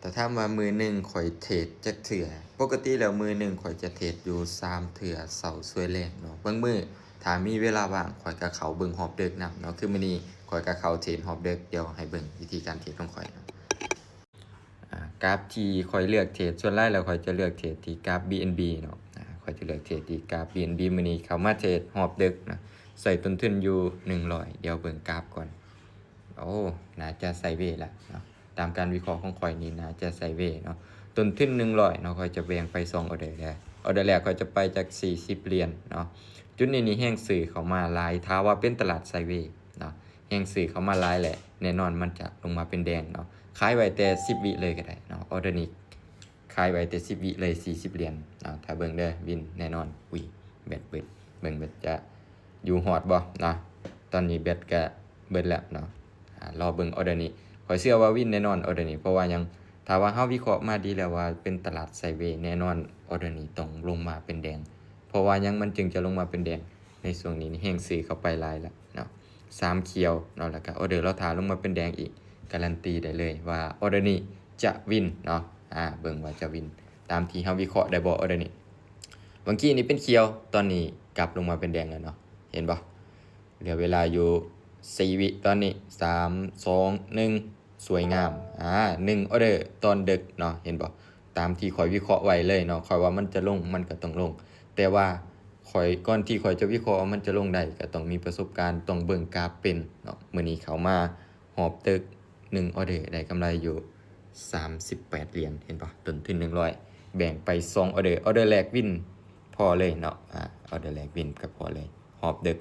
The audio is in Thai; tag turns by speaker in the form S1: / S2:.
S1: แต่ถ้ามามือหนึ่งข่อยเทรดจักเถื่อปกติแล้วมือหนึ่งข่อยจะเทรดอยู่3เถื่อเสาร์สวยแรงเนาะบางมื้อถ้ามีเวลาว่างข่อยก็เข้าเบิ่งฮอบเดึกนำเนาะคือมื้อนี้ข่อยก็เข้าเทรดฮอบเดึกเดี๋ยวให้เบิ่งวิธีการเทรดของข่อยเนาะกราฟที่ข่อยเลือกเทรดส่วนใหญ่แล้วข่อยจะเลือกเทรดที่กราฟ BNB เนาะข่อยจะเลือกเทรดที่กราฟ BNB มื้อนี้เข้ามาเทรดฮอบดึกนะใส่ต้นทุนอยู่100เดี๋ยวเบิ่งกราฟก่อนโอ้น่าจะไซด์เวย์ละเนาะตามการวิเคราะห์ของข่อยนี่น่าจะไซด์เวย์เนาะต้นทุน100เนาะข่อยจะแบ่งไป2ออเดอร์ได้ออเดอร์แรกข่อยจะไปจาก40เหรียญเนาะจุดนี้นี่แห้งซื้อเข้ามาหลายถ้าว่าเป็นตลาดไซด์เวย์เนาะแห้งซื้อเข้ามาหลายแหละแน่นอนมันจะลงมาเป็นแดงเนาะขายไว้แต่10วิเลยก็ได้เนาะออเดอร์นี้ขายไว้แต่10วิเลย40เหรียญเนาะถ้าเบิ่งเด้อวินแน่นอนอุ้ยแบตเบิดเบิ่งแบตจะอยู่ฮอดบ่เนาะตอนนี้แบตก็เบิดแล้วเนาะรอเบิ่งออเดอร์นี้ข่อยเชื่อว่าวินแน่นอนออเดอร์นี้เพราะว่ายังถ้าว่าเฮาวิเคราะห์มาดีแล้วว่าเป็นตลาดไซด์เวย์แน่นอนออเดอร์นี้ต้องลงมาเป็นแดงเพราะว่ายังมันจึงจะลงมาเป็นแดงในช่วงนี้นี่แห้งซื้อเข้าไปหลายแล้วเนาะ3เขียวเนาะแล้วก็ออเดอร์เราถ่าลงมาเป็นแดงอีกการันตีได้เลยว่าออเดอร์นี้จะวินเนาะเบิ่งว่าจะวินตามที่เฮาวิเคราะห์ได้บ่ออเดอร์นี้บางทีนี่เป็นเขียวตอนนี้กลับลงมาเป็นแดงแล้วเนาะเห็นบ่เหลือเวลาอยู่4วิตอนนี้3 2 1สวยงาม1ออเดอร์ตอนดึกเนาะเห็นบ่ตามที่ข่อยวิเคราะห์ไว้เลยเนาะข่อยว่ามันจะลงมันก็ต้องลงแต่ว่าข่อยก่อนที่ข่อยจะวิเคราะห์ว่ามันจะลงได้ก็ต้องมีประสบการณ์ต้องเบิ่งกราฟเป็นเนาะมื้อนี้เข้ามาหอบตึก1ออเดอร์ได้กำไรอยู่38เหรียญเห็นบ่ต้นทุน100แบ่งไป2ออเดอร์แรกวินพอเลยเนาะออเดอร์แรกวินก็พอเลยหอบดึก